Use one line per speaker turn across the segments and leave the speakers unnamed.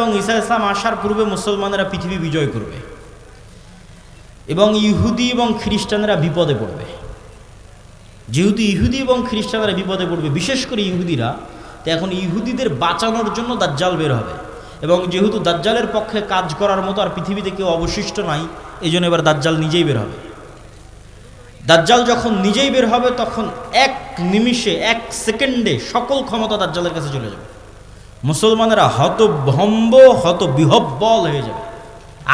এবং ঈসা ইসলাম আসার পূর্বে মুসলমানেরা পৃথিবী বিজয় করবে এবং ইহুদি এবং খ্রিস্টানরা বিপদে পড়বে। যেহেতু ইহুদি এবং খ্রিস্টানরা বিপদে পড়বে, বিশেষ করে ইহুদিরা, তো এখন ইহুদিদের বাঁচানোর জন্য দাজ্জাল বের হবে। এবং যেহেতু দাজ্জালের পক্ষে কাজ করার মতো আর পৃথিবীতে কেউ অবশিষ্ট নাই, এই জন্য এবার দাজ্জাল নিজেই বের হবে। দাজ্জাল যখন নিজেই বের হবে তখন এক নিমিষে, এক সেকেন্ডে সকল ক্ষমতা দাজ্জালের কাছে চলে যাবে। মুসলমানেরা হতভম্ব, হতবিহ্বল হয়ে যাবে।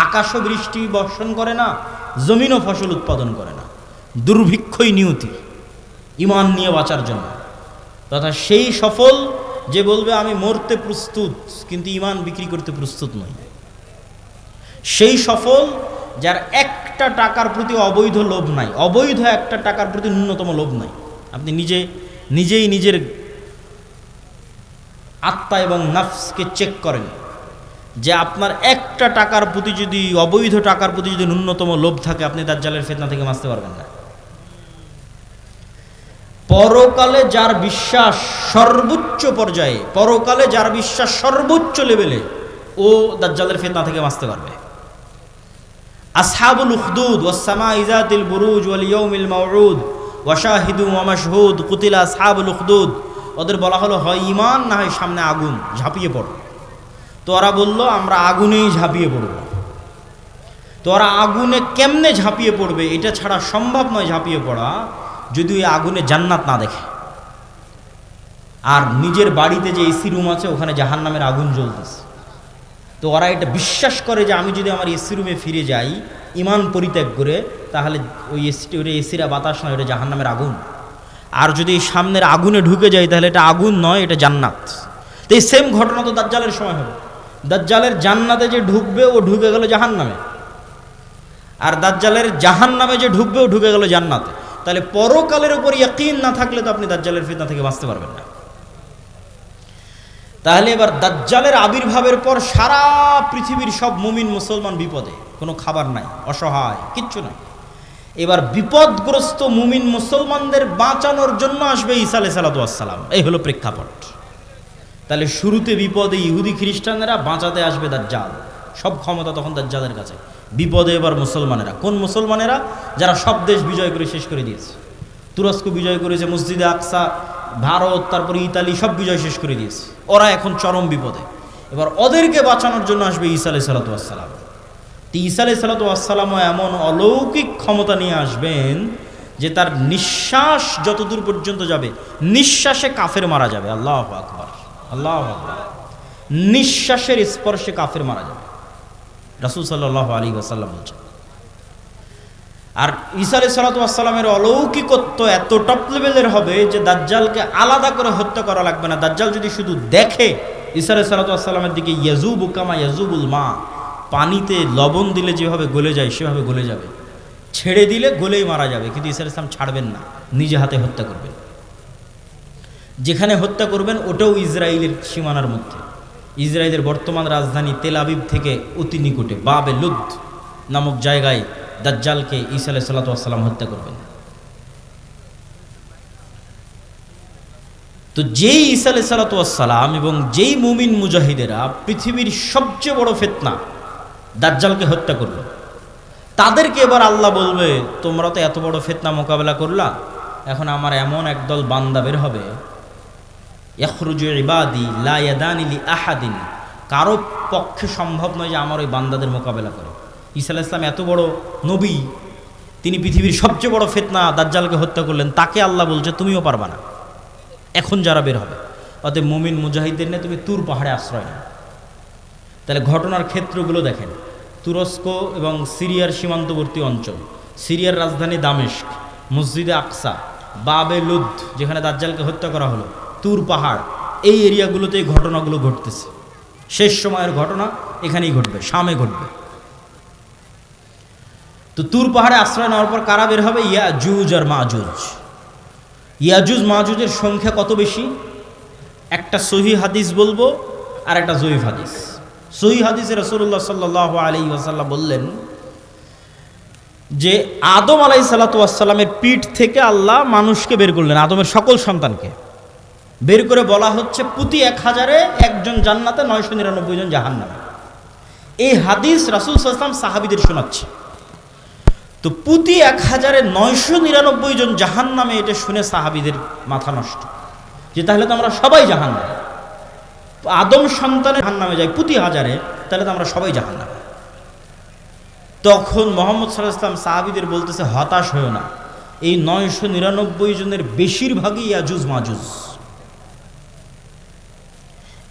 আকাশও বৃষ্টি বর্ষণ করে না, জমিনও ফসল উৎপাদন করে না, দুর্ভিক্ষই নিয়তি ঈমান নিয়ে বাঁচার জন্য। তথা সেই সফল যে বলবে আমি মরতে প্রস্তুত কিন্তু ঈমান বিক্রি করতে প্রস্তুত নই। সেই সফল যার একটা টাকার প্রতি অবৈধ লোভ নাই, অবৈধ একটা টাকার প্রতি ন্যূনতম লোভ নাই। আপনি নিজেই নিজের আত্মা এবং নাফসকে চেক করেন যে আপনার একটা টাকার প্রতি যদি, অবৈধ টাকার প্রতি যদি ন্যূনতম লোভ থাকে, আপনি দাজ্জালের ফিতনা থেকে বাঁচতে পারবেন না। পরকালে যার বিশ্বাস সর্বোচ্চ পর্যায়ে, পরকালে যার বিশ্বাস সর্বোচ্চ লেভেলে, ও দাজ্জালের ফিতনা থেকে বাঁচতে পারবে। আসহাবুল উখদুদ ওয়াস সামাই যাতিল বুরুজ ওয়াল ইয়াউমিল মাউউদ ওয়া শাহিদুন ওয়া মাশহুদ কুতিলা আসহাবুল উখদুদ। ওদের বলা হলো হয় ঈমান না হয় সামনে আগুন, ঝাঁপিয়ে পড়ো। তো ওরা বলল আমরা আগুনেই ঝাঁপিয়ে পড়ব। তো ওরা আগুনে কেমনে ঝাঁপিয়ে পড়বে এটা ছাড়া সম্ভব নয় ঝাঁপিয়ে পড়া, যদি ওই আগুনে জান্নাত না দেখে। আর নিজের বাড়িতে যে এসি রুম আছে ওখানে জাহান্নামের আগুন জ্বলতেছে। তো ওরা এটা বিশ্বাস করে যে আমি যদি আমার এসি রুমে ফিরে যাই ঈমান পরিত্যাগ করে, তাহলে ওই এসিরা বাতাস নয়, এটা জাহান্নামের আগুন। আর যদি সামনের আগুনে ঢুকে যায় তাহলে এটা আগুন নয়, এটা জান্নাত। তো এই সেম ঘটনা তো দাজ্জালের সময় হবে। দাজ্জালের জান্নাতে যে ঢুকবে ও ঢুকে গেল জাহান্নামে, আর দাজ্জালের জাহান্নামে যে ঢুকবে ও ঢুকে গেল জান্নাতে। তাহলে পরকালের উপর ইয়াকিন না থাকলে তো আপনি দাজ্জালের ফিতনা থেকে বাঁচতে পারবেন না। তাহলে এবার দাজ্জালের আবির্ভাবের পর সারা পৃথিবীর সব মুমিন মুসলমান বিপদে, কোনো খাবার নাই, অসহায়, কিচ্ছু নাই। এবার বিপদগ্রস্ত মুমিন মুসলমানদের বাঁচানোর জন্য আসবে ঈসা আলাইহিস সালাম। এই হলো প্রেক্ষাপট। তাহলে শুরুতে বিপদে ইহুদি খ্রিস্টানেরা, বাঁচাতে আসবে দাজ্জাল। সব ক্ষমতা তখন দাজ্জালের কাছে। বিপদে এবার মুসলমানেরা। কোন মুসলমানেরা? যারা সব দেশ বিজয় করে শেষ করে দিয়েছে। তুরস্ক বিজয় করেছে, মসজিদে আকসা, ভারত, তারপরে ইতালি, সব বিজয় শেষ করে দিয়েছে। ওরা এখন চরম বিপদে। এবার ওদেরকে বাঁচানোর জন্য আসবে ঈসা আলাইহিস সালাম। ঈসা আলাইহিস সালামও এমন অলৌকিক ক্ষমতা নিয়ে আসবেন যে তার নিঃশ্বাস যতদূর পর্যন্ত যাবে, নিঃশ্বাসে কাফের মারা যাবে। আল্লাহু আকবার, আল্লাহু আকবার। নিঃশ্বাসের স্পর্শে কাফের মারা যাবে, রাসূল সাল্লাল্লাহু আলাইহি ওয়াসাল্লাম বলছেন। আর ঈসা আলাইহিস সালামের অলৌকিকত্ব এত টপ লেভেলের হবে যে দাজ্জালকে আলাদা করে হত্যা করা লাগবে না। দাজ্জাল যদি শুধু দেখে ঈসা আলাইহিস সালামের দিকে, ইয়াজুবু কামা ইয়াজুবুল মা, পানিতে লবণ দিলে যেভাবে গলে যায় সেভাবে গলে যাবে, ছেড়ে দিলে গলেই মারা যাবে। কিন্তু ঈসা আলাইহিস সালাম ছাড়বেন না, নিজে হাতে হত্যা করবেন। যেখানে হত্যা করবেন ওটাও ইসরায়েলের সীমানার মধ্যে। ইসরায়েলের বর্তমান রাজধানী তেল আবিব থেকে অতি নিকটে বাবে লুদ নামক জায়গায় দাজ্জালকে ঈসা আলাইহিস সালাম হত্যা করবেন। তো যেই ঈসা আলাইহিস সালাম এবং যেই মুমিন মুজাহিদেরা পৃথিবীর সবচেয়ে বড় ফিতনা দাজ্জালকে হত্যা করলো, তাদেরকে এবার আল্লাহ বলবে তোমরা তো এত বড় ফিতনা মোকাবেলা করলা, এখন আমার এমন একদল বান্দা বের হবে, ইয়াখরুজু ইবাদি লা ইয়াদানি লি আহাদিন, কারো পক্ষে সম্ভব নয় যে আমার ওই বান্দাদের মোকাবেলা করে। ঈসা আলাইহিস সালাম এত বড় নবী, তিনি পৃথিবীর সবচেয়ে বড় ফিতনা দাজ্জালকে হত্যা করলেন, তাকে আল্লাহ বলছে তুমিও পারবা না এখন যারা বের হবে। অতএব মুমিন মুজাহিদদের নিয়ে তুমি তুর পাহাড়ে আশ্রয় নাও। তাহলে ঘটনার ক্ষেত্রগুলো দেখেন। তুরস্ক এবং সিরিয়ার সীমান্তবর্তী অঞ্চল, সিরিয়ার রাজধানী দামেস্ক, মসজিদে আকসা, বাবে লুদ যেখানে দাজ্জালকে হত্যা করা হলো, তুর পাহাড়, এই এরিয়াগুলোতে এই ঘটনাগুলো ঘটতেছে। শেষ সময়ের ঘটনা এখানেই ঘটবে, শামে ঘটবে। তো তুর পাহাড়ে আশ্রয় নেওয়ার পর কারা বের হবে? ইয়াজুজ আর মাজুজ। ইয়াজুজ মাজুজের সংখ্যা কত বেশি? একটা সহিহ হাদিস বলবো আর একটা জয়ীফ হাদিস। সহিহ হাদিসে রাসূলুল্লাহ সাল্লাল্লাহু আলাইহি ওয়াসাল্লাম বললেন যে আদম আলাইহিস সালামের পিঠ থেকে আল্লাহ মানুষকে বের করলেন, আদমের সকল সন্তানকে। বের করে বলা হচ্ছে প্রতি 1000-এ একজন জান্নাতে, 999 জন জাহান্নামে। এই হাদিস রাসূল সাল্লাল্লাহু আলাইহি ওয়াসাল্লাম সাহাবীদের শোনাচ্ছে। তো প্রতি 1000-এ 999 জন জাহান্নামে, এটা শুনে সাহাবীদের মাথা নষ্ট, যে তাহলে তো আমরা সবাই জাহান্নামে। আদম সন্তানের জাহান্নামে যায় প্রতি 1000-এ, তাহলে তো আমরা সবাই জাহান্নামে। তখন মুহাম্মদ সাল্লাল্লাহু আলাইহি ওয়াসাল্লাম সাহাবীদের বলতেছে, হতাশ হয়ো না, এই 999 জনের বেশিরভাগই ইয়াজুজ মাজুজ।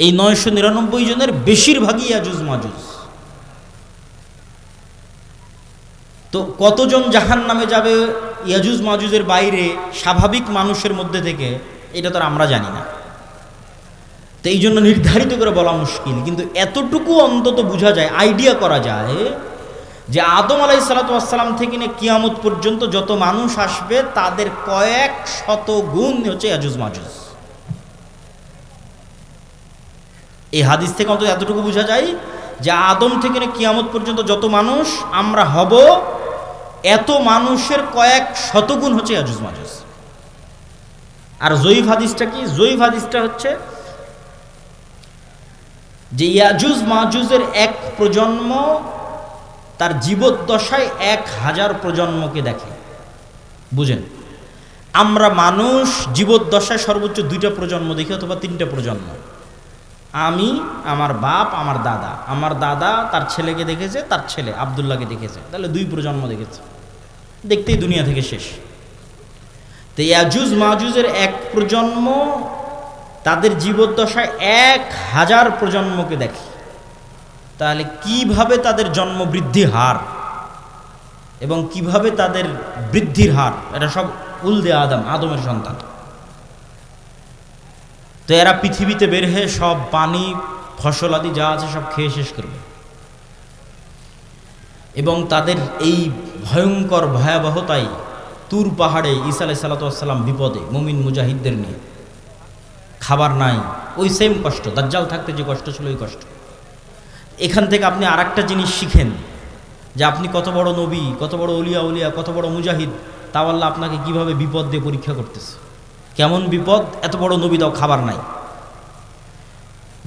এই 999 জনের বেশিরভাগই ইয়াজুজ মাজুজ। তো কতজন জাহান্নামে যাবে ইয়াজুজ মাজুজের বাইরে স্বাভাবিক মানুষের মধ্যে থেকে, এটা তো আমরা জানি না। তো এই জন্য নির্ধারিত করে বলা মুশকিল, কিন্তু এতটুকু অন্তত বোঝা যায়, আইডিয়া করা যায় যে আদম আলাইহিস সালাতু ওয়াস সালাম থেকে নিয়ে কিয়ামত পর্যন্ত যত মানুষ আসবে তাদের কয়েক শত গুণ হচ্ছে ইয়াজুজ মাজুজ। এই হাদিস থেকে অন্তত এতটুকু বোঝা যায় যে আদম থেকে নিয়ে কিয়ামত পর্যন্ত যত মানুষ আমরা হব, এত মানুষের কয়েক শতগুণ হচ্ছে ইয়াজুজ মাজুজ। আর জয়ীফ হাদিসটা কি? জয়ীফ হাদিসটা হচ্ছে যে ইয়াজুজ মাজুজের এক প্রজন্ম তার জীবদ্দশায় 1000 প্রজন্মকে দেখে। বুঝেন, আমরা মানুষ জীবদ্দশায় সর্বোচ্চ 2টা প্রজন্ম দেখি, অথবা 3টা প্রজন্ম। আমি, আমার বাপ, আমার দাদা। আমার দাদা তার ছেলেকে দেখেছে, তার ছেলে আব্দুল্লাহকে দেখেছে, তাহলে 2 প্রজন্ম দেখেছে। দেখতেই দুনিয়া থেকে শেষ। তো ইয়াজুজ মাজুজের এক প্রজন্ম তাদের জীবদ্দশায় 1000 প্রজন্মকে দেখে। তাহলে কিভাবে তাদের জন্ম বৃদ্ধি হার এবং কিভাবে তাদের বৃদ্ধির হার, এটা সব উলদে আদম, আদমের সন্তান। তো এরা পৃথিবীতে বের হয়ে সব পানি, ফসল আদি যা আছে সব খেয়ে শেষ করবে, এবং তাদের এই ভয়ঙ্কর ভয়াবহতায় তুর পাহাড়ে ঈসা আলাইহিস সালাতু ওয়াস সালাম বিপদে মুমিন মুজাহিদদের নিয়ে, খাবার নাই, ওই সেম কষ্ট, দাজ্জাল থাকতে যে কষ্ট ছিল ওই কষ্ট। এখান থেকে আপনি আরেকটা জিনিস শিখেন, যে আপনি কত বড় নবী, কত বড় উলিয়া উলিয়া, কত বড় মুজাহিদ, তাও আল্লাহ আপনাকে কিভাবে বিপদ দিয়ে পরীক্ষা করতেছে। কেমন বিপদ? এত বড় নবী, তাও খাবার নাই।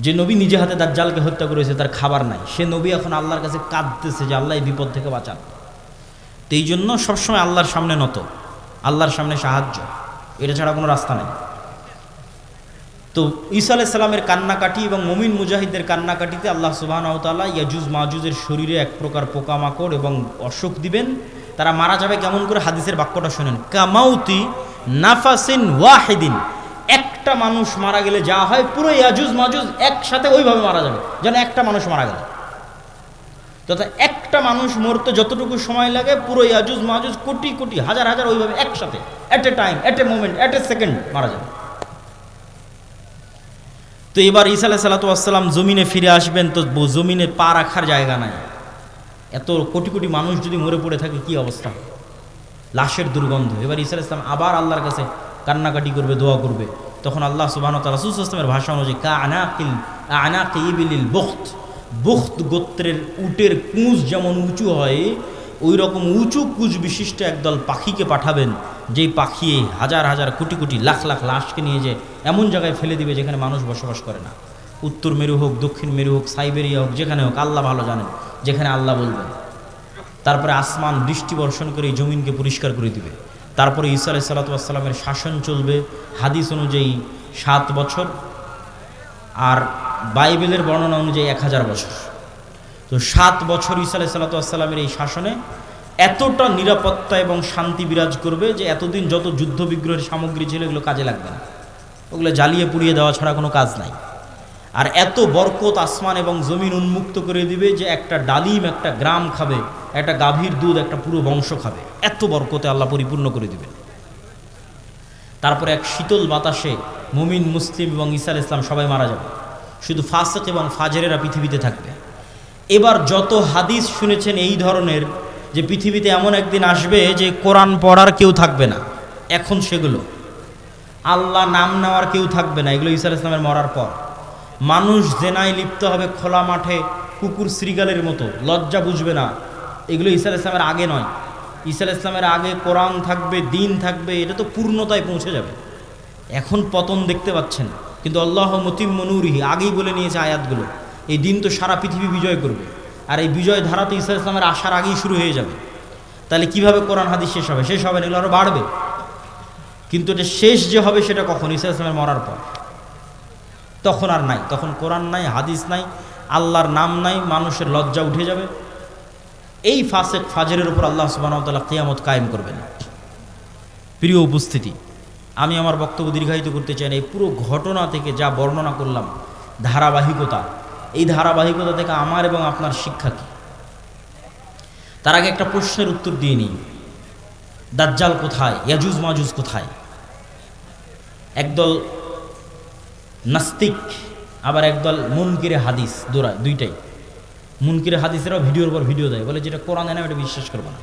যে নবী নিজে হাতে দাজ্জালকে হত্যা করেছে, তার খাবার নাই, সে নবী এখন আল্লাহর কাছে কাঁদতেছে যে আল্লাহ এই বিপদ থেকে বাঁচান। তো এই জন্য সবসময় আল্লাহর সামনে নত, আল্লাহর সামনে সাহায্য, এটা ছাড়া কোনো রাস্তা নেই। তো ঈসা আলাইহিস সালামের কান্নাকাটি এবং মুমিন মুজাহিদদের কান্নাকাটিতে আল্লাহ সুবহানাহু ওয়া তাআলা ইয়াজুজ মাজুজের শরীরে এক প্রকার পোকামাকড় এবং অসুখ দিবেন। তারা মারা যাবে কেমন করে? হাদিসের বাক্যটা শোনেন, কামাউতি নাফাসিন ওয়াহিদিন। একটা মানুষ মারা গেলে যা হয়, পুরো ইয়াজুজ মাজুজ একসাথে ওইভাবে মারা যাবে, যেন একটা মানুষ মারা গেল। তথা একটা মানুষ মরতে যতটুকু সময় লাগে, পুরো ইয়াজুজ মাজুজ কোটি কোটি, হাজার হাজার ওইভাবে একসাথে, at a time, at a moment, at a second মারা যাবে। তো এবার ঈসা আলাইহিস সালাতু ওয়াস সালাম জমিনে ফিরে আসবেন, তো জমিনে পা রাখার জায়গা নাই। এত কোটি কোটি মানুষ যদি মরে পড়ে থাকে কি অবস্থা, লাশের দুর্গন্ধ। এবার ঈসা আলাইহিস সালাম আবার আল্লাহর কাছে কান্নাকাটি করবে, দোয়া করবে। তখন আল্লাহ সুবহানাহু ওয়া তাআলা রাসূল সাল্লাল্লাহু আলাইহি ওয়াসাল্লামের ভাষা অনুযায়ী আনাকি ইবিলিল বুখত, বুখত গোত্রের উটের কুঁজ যেমন উঁচু হয়, ওই রকম উঁচু কুঁজ বিশিষ্ট একদল পাখিকে পাঠাবেন, যেই পাখি হাজার হাজার কোটি কোটি লাখ লাখ লাশকে নিয়ে যে এমন জায়গায় ফেলে দিবে যেখানে মানুষ বসবাস করে না। উত্তর মেরু হোক, দক্ষিণ মেরু হোক, সাইবেরিয়া হোক, যেখানে হোক, আল্লাহ ভালো জানেন, যেখানে আল্লাহ বলবেন। তারপরে আসমান বৃষ্টি বর্ষণ করে এই জমিনকে পরিষ্কার করে দিবে। তারপরে ঈসা আলাইহিস সালাতু ওয়াস সালামের শাসন চলবে হাদিস অনুযায়ী 7 বছর, আর বাইবেলের বর্ণনা অনুযায়ী 1000 বছর। তো 7 বছর ঈসা আলাইহিস সালাতু ওয়াস সালামের এই শাসনে এতটা নিরাপত্তা এবং শান্তি বিরাজ করবে যে এতদিন যত যুদ্ধ বিগ্রহের সামগ্রী ছিল এগুলো কাজে লাগবে না, ওগুলো জ্বালিয়ে পুড়িয়ে দেওয়া ছাড়া কোনো কাজ নাই। আর এত বরকত আসমান এবং জমিন উন্মুক্ত করে দিবে যে একটা ডালিম একটা গ্রাম খাবে, একটা গাভীর দুধ একটা পুরো বংশ খাবে, এত বরকতে আল্লাহ পরিপূর্ণ করে দিবেন। তারপরে এক শীতল বাতাসে মুমিন মুসলিম এবং ঈসা আলাইহিস সালাম সবাই মারা যাবে, শুধু ফাসিক এবং ফাজেরেরা পৃথিবীতে থাকবে। এবার যত হাদিস শুনেছেন এই ধরনের, যে পৃথিবীতে এমন একদিন আসবে যে কোরআন পড়ার কেউ থাকবে না, এখন সেগুলো আল্লাহ নাম নেওয়ার কেউ থাকবে না, এগুলো ঈসা আলাইহিস সালামের মরার পর। মানুষ জেনায় লিপ্ত হবে খোলা মাঠে কুকুর শ্রীগালের মতো, লজ্জা বুঝবে না, এগুলো ঈসা আলাইহিস সালামের আগে নয়। ঈসা আলাইহিস সালামের আগে কোরআন থাকবে, দিন থাকবে, এটা তো পূর্ণতায় পৌঁছে যাবে। এখন পতন দেখতে পাচ্ছেন, কিন্তু আল্লাহ মুতিম্মু নূরিহি আগেই বলে নিয়েছে আয়াতগুলো, এই দিন তো সারা পৃথিবী বিজয় করবে, আর এই বিজয় ধারাতে ঈসা ইসলামের আসার আগেই শুরু হয়ে যাবে। তাহলে কিভাবে কোরআন হাদিস শেষ হবে? শেষ হবে না, এগুলো আরও বাড়বে। কিন্তু এটা শেষ যে হবে সেটা কখন? ঈসা ইসলামের মরার পর। তখন আর নাই, তখন কোরআন নাই, হাদিস নাই, আল্লাহর নাম নাই, মানুষের লজ্জা উঠে যাবে। এই ফাসেক ফাজরের উপর আল্লাহ সুবহানাহু ওয়া তাআলা কিয়ামত কায়েম করবেন। প্রিয় উপস্থিতি, আমি আমার বক্তব্য দীর্ঘায়িত করতে চাই না। এই পুরো ঘটনা থেকে যা বর্ণনা করলাম, ধারাবাহিকতা, এই ধারাবাহিকতা থেকে আমার এবং আপনার শিক্ষা কী? তার আগে একটা প্রশ্নের উত্তর দিয়ে নিই। দাজ্জাল কোথায়? ইয়াজুজ মাজুজ কোথায়? একদল নাস্তিক, আবার একদল মুনকিরে হাদিস, দুইটাই। মুনকিরে হাদিসেরাও ভিডিওর পর ভিডিও দেয়, বলে যেটা কোরআনে না এটা বিশ্বাস করবো না।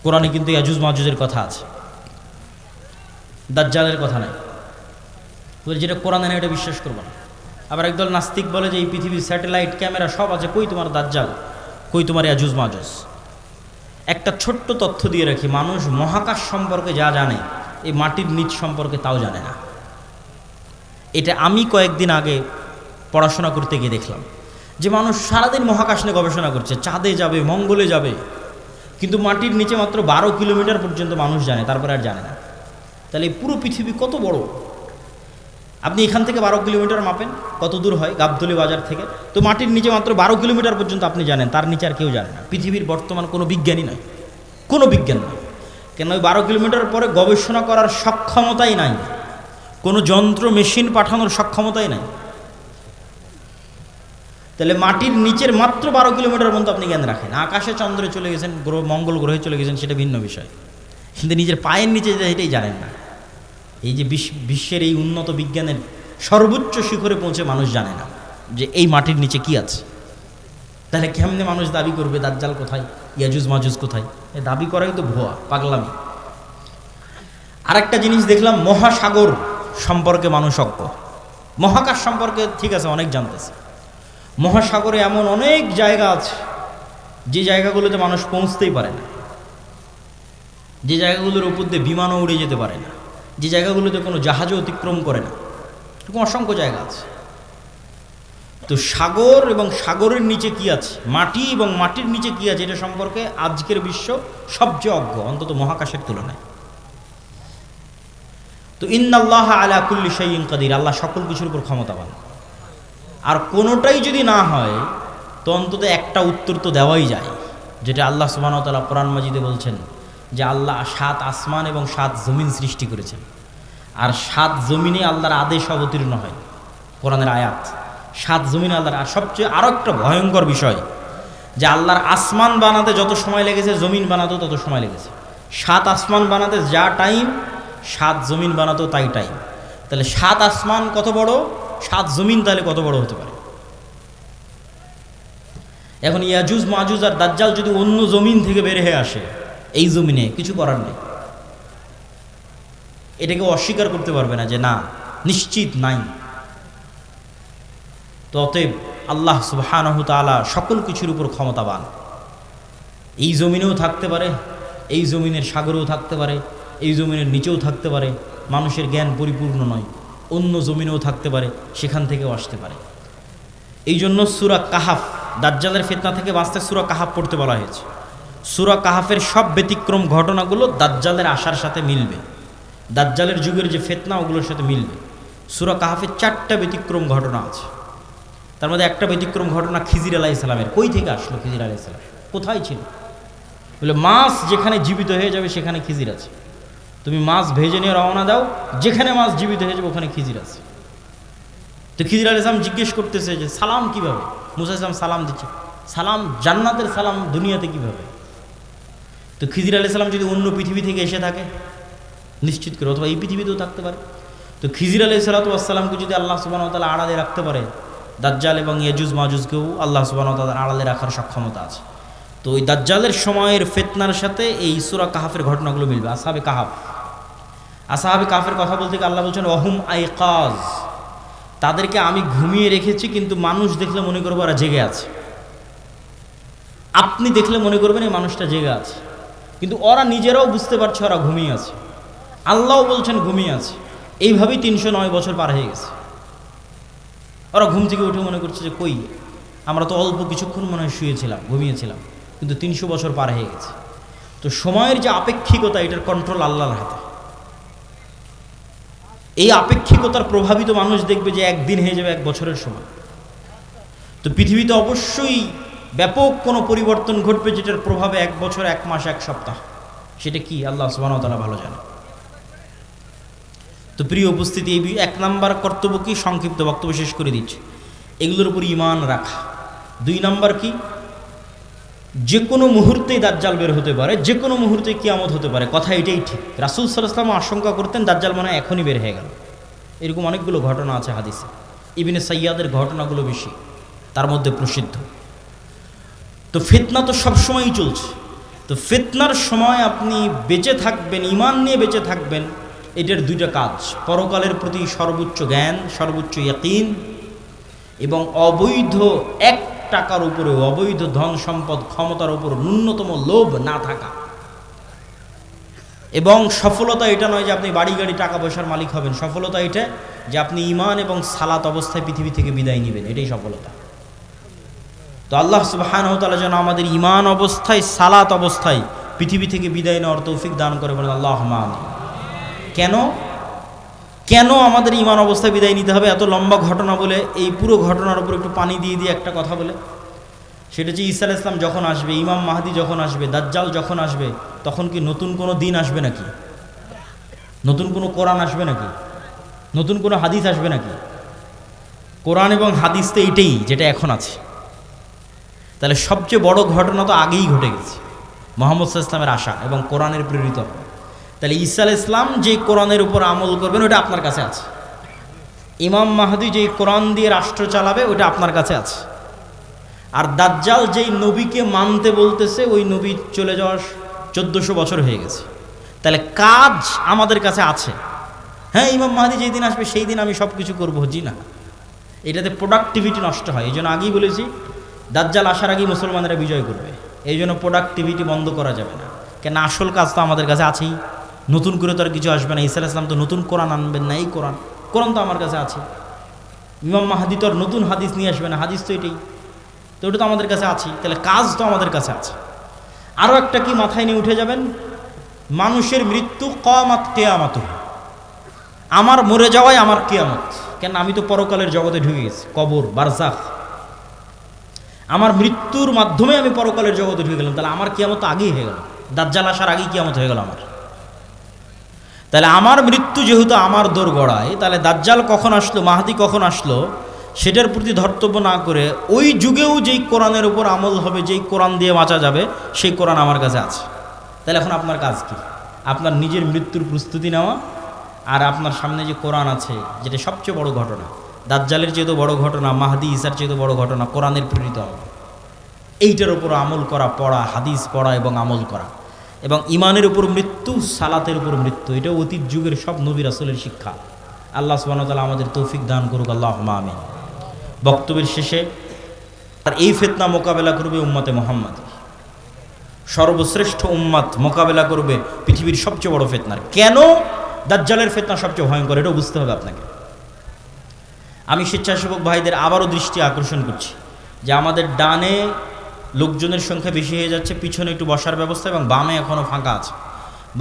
কোরআনে কিন্তু ইয়াজুজ মাজুজের কথা আছে, দাজ্জালের কথা নাই। বলে যেটা কোরআনে না এটা বিশ্বাস করবো না। আবার একদল নাস্তিক বলে যে এই পৃথিবীর স্যাটেলাইট ক্যামেরা সব আছে, কই তোমার দাজ্জাল, কই তোমার ইয়াজুজ মাজুজ। একটা ছোট্ট তথ্য দিয়ে রাখি, মানুষ মহাকাশ সম্পর্কে যা জানে, এই মাটির নিচ সম্পর্কে তাও জানে না। এটা আমি কয়েকদিন আগে পড়াশোনা করতে গিয়ে দেখলাম যে মানুষ সারাদিন মহাকাশ নিয়ে গবেষণা করছে, চাঁদে যাবে, মঙ্গলে যাবে, কিন্তু মাটির নিচে মাত্র 12 কিলোমিটার পর্যন্ত মানুষ জানে, তারপরে আর জানে না। তাহলে এই পুরো পৃথিবী কত বড়? আপনি এখান থেকে 12 কিলোমিটার মাপেন, কত দূর হয় গাবতলী বাজার থেকে, তো মাটির নিচে মাত্র 12 কিলোমিটার পর্যন্ত আপনি জানেন, তার নিচে আর কেউ জানে না। পৃথিবীর বর্তমান কোনো বিজ্ঞানী নয়, কোনো বিজ্ঞান নয়, কেন ওই 12 কিলোমিটার পরে গবেষণা করার সক্ষমতাই নাই, কোনো যন্ত্র মেশিন পাঠানোর সক্ষমতাই নাই। তাহলে মাটির নিচের মাত্র 12 কিলোমিটার পর্যন্ত আপনি জ্ঞান রাখেন। আকাশে চন্দ্রে চলে গেছেন, মঙ্গল গ্রহে চলে গেছেন, সেটা ভিন্ন বিষয়, কিন্তু নিজের পায়ের নিচে এটাই জানেন না। এই যে বিশ্বের এই উন্নত বিজ্ঞানের সর্বোচ্চ শিখরে পৌঁছে মানুষ জানে না যে এই মাটির নিচে কি আছে। তাহলে কেমনে মানুষ দাবি করবে দাজ্জাল কোথায়, ইয়াজুজ মাজুজ কোথায়? এই দাবি করাই তো ভুয়া, পাগলামি। আরেকটা জিনিস দেখলাম, মহাসাগর সম্পর্কে মানুষ অজ্ঞ। মহাকাশ সম্পর্কে ঠিক আছে অনেক জানতেছে, মহাসাগরে এমন অনেক জায়গা আছে যে জায়গাগুলোতে মানুষ পৌঁছতেই পারে না, যে জায়গাগুলোর উপর দিয়ে বিমানও উড়ে যেতে পারে না, যে জায়গাগুলোতে কোনো জাহাজও অতিক্রম করে না, এরকম অসংখ্য জায়গা আছে। তো সাগর এবং সাগরের নিচে কি আছে, মাটি এবং মাটির নিচে কি আছে, এটা সম্পর্কে আজকের বিশ্ব সবচেয়ে অজ্ঞ, অন্তত মহাকাশের তুলনায়। তো ইন্নাল্লাহা আলা কুল্লি শাইইন কাদির, আল্লাহ সকল কিছুর উপর ক্ষমতাবান। আর কোনোটাই যদি না হয় তো অন্তত একটা উত্তর তো দেওয়াই যায়, যেটা আল্লাহ সুবহানাহু ওয়া তাআলা কোরআন মাজিদে বলছেন যে আল্লাহ 7 আসমান এবং 7 জমিন সৃষ্টি করেছেন, আর 7 জমিনে আল্লাহর আদেশ অবতীর্ণ হয়, কোরআনের আয়াত। 7 জমিনে আল্লাহর, আর সবচেয়ে আরও একটা ভয়ঙ্কর বিষয় যে আল্লাহর আসমান বানাতে যত সময় লেগেছে জমিন বানাতেও তত সময় লেগেছে। 7 আসমান বানাতে যা টাইম, 7 জমিন বানাতেও তাই টাইম। তাহলে 7 আসমান কত বড়, 7 জমিন তাহলে কত বড় হতে পারে? এখন ইয়াজুজ মাজুজ আর দাজ্জাল যদি অন্য জমিন থেকে বের হয়ে আসে, এই জমিনে কিছু করার নেই, এটাকে অস্বীকার করতে পারবে না যে না, নিশ্চিত নাই। তো অতএব আল্লাহ সুবহানাহু তাআলা সকল কিছুর উপর ক্ষমতাবান। এই জমিনেও থাকতে পারে, এই জমিনের সাগরেও থাকতে পারে, এই জমিনের নিচেও থাকতে পারে, মানুষের জ্ঞান পরিপূর্ণ নয়, অন্য জমিনেও থাকতে পারে, সেখান থেকেও আসতে পারে। এই জন্য সূরা কাহাফ, দাজ্জালের ফিতনা থেকে বাঁচতে সূরা কাহাফ পড়তে বলা হয়েছে। সূরা কাহাফের সব ব্যতিক্রম ঘটনাগুলো দাজ্জালের আসার সাথে মিলবে, দাজ্জালের যুগের যে ফিতনা ওগুলোর সাথে মিলবে। সূরা কাহাফের 4টা ব্যতিক্রম ঘটনা আছে, তার মধ্যে একটা ব্যতিক্রম ঘটনা খিজির আলাইহিস সালামের। কই থেকে আসলো খিজির আলাইহিস সালাম? কোথায় ছিল? বলে মাছ যেখানে জীবিত হয়ে যাবে সেখানে খিজির আছে, তুমি মাছ ভেজে নিয়ে রওনা দাও, যেখানে মাছ জীবিত হয়ে যাবে ওখানে খিজির আছে। তো খিজির আলাইহিস সালাম জিজ্ঞেস করতেছে যে সালাম কিভাবে? মুসা আলাইহিস সালাম সালাম দিচ্ছে, সালাম জান্নাতের সালাম দুনিয়াতে কিভাবে? তো খিজির আলাইহিস সালাম যদি অন্য পৃথিবী থেকে এসে থাকে নিশ্চিত করে, অথবা এই পৃথিবীতেও থাকতে পারে, তো খিজির আলাইহিস সালামকে যদি আল্লাহ সুবহানাহু ওয়া তাআলা আড়ালে রাখতে পারে, দাজ্জাল এবং ইয়াজুজ মাজুজকেও আল্লাহ সুবহানাহু ওয়া তাআলা আড়ালে রাখার সক্ষমতা আছে। তো ওই দাজ্জালের সময়ের ফিতনার সাথে এই সূরা কাহাফের ঘটনাগুলো মিলবে। আসহাবে কাহাফ, আসহাবে কাহাফের কথা বলতে গিয়ে আল্লাহ বলছেন ওয়াহুম আইকাজ, তাদেরকে আমি ঘুমিয়ে রেখেছি, কিন্তু মানুষ দেখলে মনে করবো ওরা জেগে আছে। আপনি দেখলে মনে করবেন এই মানুষটা জেগে আছে, কিন্তু ওরা নিজেরাও বুঝতে পারছে ওরা ঘুমিয়ে আছে। আল্লাহও বলছেন ঘুমিয়ে আছে, এইভাবেই 309 বছর পার হয়ে গেছে। ওরা ঘুম থেকে উঠে মনে করছে যে কই, আমরা তো অল্প কিছুক্ষণ মনে হয় শুয়েছিলাম, ঘুমিয়েছিলাম, কিন্তু 300 বছর পার হয়ে গেছে। তো সময়ের যে আপেক্ষিকতা, এটার কন্ট্রোল আল্লাহর হাতে। এই আপেক্ষিকতার প্রভাবিত মানুষ দেখবে যে একদিন হয়ে যাবে 1 বছরের সময়। তো পৃথিবীতে অবশ্যই ব্যাপক কোনো পরিবর্তন ঘটবে, যেটার প্রভাবে 1 বছর, 1 মাস, 1 সপ্তাহ, সেটা কি আল্লাহ সুবহানাহু ওয়া তাআলা ভালো জানে। তো প্রিয় উপস্থিতি, এই 1 নাম্বার কর্তব্য কি, সংক্ষিপ্ত বক্তব্য শেষ করে দিচ্ছি, এগুলোর উপর ঈমান রাখা। 2 নাম্বার কি, যে কোনো মুহূর্তেই দাজ্জাল বের হতে পারে, যে কোনো মুহূর্তে কিয়ামত হতে পারে, কথা এটাই ঠিক। রাসূল সাল্লাল্লাহু আলাইহি ওয়াসাল্লাম আশঙ্কা করতেন দাজ্জাল মনে হয় এখনই বের হয়ে গেল। এরকম অনেকগুলো ঘটনা আছে হাদিসে, ইবনে সাইয়াদের ঘটনাগুলো বেশি, তার মধ্যে প্রসিদ্ধ। তো ফিতনা তো সবসময়ই চলছে। তো ফিতনার সময় আপনি বেঁচে থাকবেন, ঈমান নিয়ে বেঁচে থাকবেন, এটার 2টা কাজ: পরকালের প্রতি সর্বোচ্চ জ্ঞান, সর্বোচ্চ ইয়াকিন, এবং অবৈধ 1 টাকার উপরে, অবৈধ ধন সম্পদ ক্ষমতার উপর ন্যূনতম লোভ না থাকা। এবং সফলতা এটা নয় যে আপনি বাড়ি গাড়ি টাকা পয়সার মালিক হবেন, সফলতা এটা যে আপনি ঈমান এবং সালাত অবস্থায় পৃথিবী থেকে বিদায় নেবেন, এটাই সফলতা। তো আল্লাহ সুবহানাহু ওয়া তাআলা যেন আমাদের ঈমান অবস্থায়, সালাত অবস্থায় পৃথিবী থেকে বিদায় নেওয়ার তৌফিক দান করে, বলেন আল্লাহুম্মা আমিন। কেন আমাদের ঈমান অবস্থায় বিদায় নিতে হবে? এত লম্বা ঘটনা বলে এই পুরো ঘটনার উপর একটু পানি দিয়ে একটা কথা বলে, সেটা হচ্ছে ঈসা আলাইহিস সালাম যখন আসবে, ইমাম মাহদি যখন আসবে, দাজ্জাল যখন আসবে, তখন কি নতুন কোনো দিন আসবে নাকি? নতুন কোনো কোরআন আসবে নাকি? নতুন কোনো হাদিস আসবে নাকি? কোরআন এবং হাদিস তো এইটাই যেটা এখন আছে। তাহলে সবচেয়ে বড় ঘটনা তো আগেই ঘটে গেছে, মুহাম্মদ সাল্লাল্লাহু আলাইহি ওয়াসাল্লামের আসা এবং কোরআনের প্রেরিত। তাহলে ঈসা আলাইহিস সালাম যে কোরআনের উপর আমল করবেন, ওটা আপনার কাছে আছে। ইমাম মাহদি যেই কোরআন দিয়ে রাষ্ট্র চালাবে, ওটা আপনার কাছে আছে। আর দাজ্জাল যেই নবীকে মানতে বলতেছে, ওই নবী চলে যাওয়ার 1400 বছর হয়ে গেছে। তাহলে কাজ আমাদের কাছে আছে। হ্যাঁ, ইমাম মাহদি যেই দিন আসবে সেই দিন আমি সব কিছু করবো, জি না, এটাতে প্রোডাক্টিভিটি নষ্ট হয়। এই জন্য আগেই বলেছি, দাজ্জাল আসার আগেই মুসলমানেরা বিজয় করবে। এই জন্য প্রোডাক্টিভিটি বন্ধ করা যাবে না, কেন আসল কাজ তো আমাদের কাছে আছেই। নতুন করে তো আর কিছু আসবে না। ঈসা আলাইহিস সালাম তো নতুন কোরআন আনবেন না, এই কোরআন তো আমার কাছে আছে। ইমাম মাহদি তো আর নতুন হাদিস নিয়ে আসবে না, হাদিস তো এটাই, তো ওটা তো আমাদের কাছে আছে। তাহলে কাজ তো আমাদের কাছে আছে। আরও একটা কি মাথায় নিয়ে উঠে যাবেন, মানুষের মৃত্যু কিয়ামত, কিয়ামত আমার মরে যাওয়াই আমার কিয়ামত। কেন, আমি তো পরকালের জগতে ঢুকে গেছি, কবর, বারজাখ। আমার মৃত্যুর মাধ্যমে আমি পরকালের জগতে ঢুকে গেলাম, তাহলে আমার কিয়ামত আগেই হয়ে গেল। দাজ্জাল আসার আগেই কিয়ামত হয়ে গেল আমার। তাহলে আমার মৃত্যু যেহেতু আমার দোরগড়ায়, তাহলে দাজ্জাল কখন আসলো, মাহদি কখন আসলো, সেটার প্রতি ধর্তব্য না করে ওই যুগেও যেই কোরআনের উপর আমল হবে, যেই কোরআন দিয়ে বাঁচা যাবে, সেই কোরআন আমার কাছে আছে। তাহলে এখন আপনার কাজ কি? আপনার নিজের মৃত্যুর প্রস্তুতি নেওয়া, আর আপনার সামনে যে কোরআন আছে, যেটা সবচেয়ে বড় ঘটনা, দাজ্জালের চেয়ে তো বড় ঘটনা, মাহদি ঈসার চেয়ে তো বড় ঘটনা, কোরআনের প্রেরিত আমল, এইটার উপর আমল করা, পড়া, হাদিস পড়া এবং আমল করা। এবং ইমানের উপর মৃত্যু, সালাতের উপর মৃত্যু, এটা অতীত যুগের সব নবী রাসূলের শিক্ষা। আল্লাহ সুবহানাহু ওয়া তাআলা আমাদের তৌফিক দান করুক, আল্লাহুম্মা আমিন। বক্তব্যের শেষে, আর এই ফিতনা মোকাবেলা করবে উম্মতে মুহাম্মাদী, সর্বশ্রেষ্ঠ উম্মত মোকাবেলা করবে পৃথিবীর সবচেয়ে বড় ফিতনার। কেন দাজ্জালের ফিতনা সবচেয়ে ভয়ঙ্কর, এটাও বুঝতে হবে আপনাকে। আমি স্বেচ্ছাসেবক ভাইদের আবারও দৃষ্টি আকর্ষণ করছি যে আমাদের ডানে লোকজনের সংখ্যা বেশি হয়ে যাচ্ছে, পিছনে একটু বসার ব্যবস্থা, এবং বামে এখনও ফাঁকা আছে,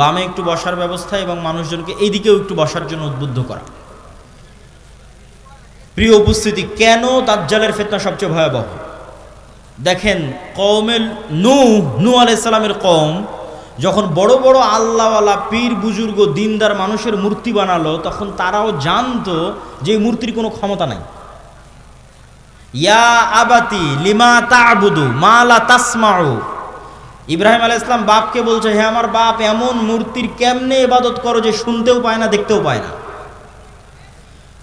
বামে একটু বসার ব্যবস্থা এবং মানুষজনকে এইদিকেও একটু বসার জন্য উদ্বুদ্ধ করা। প্রিয় উপস্থিতি, কেন দাজ্জালের ফিতনা সবচেয়ে ভয়াবহ? দেখেন, কওমের নূহ আলাইহিস সালামের কওম যখন বড় বড় আল্লাহওয়ালা পীর বুজুর্গ দিনদার মানুষের মূর্তি বানালো, তখন তারাও জানতো যে মূর্তির কোনো ক্ষমতা নাই। ইয়া আবাতি লিমা তা'বুদু মা লা তাসমাউ, ইব্রাহিম আলাইহিস সালাম বাপকে বলছে, হে আমার বাপ, এমন মূর্তির কেমনে ইবাদত করো যে শুনতেও পায় না, দেখতেও পায় না।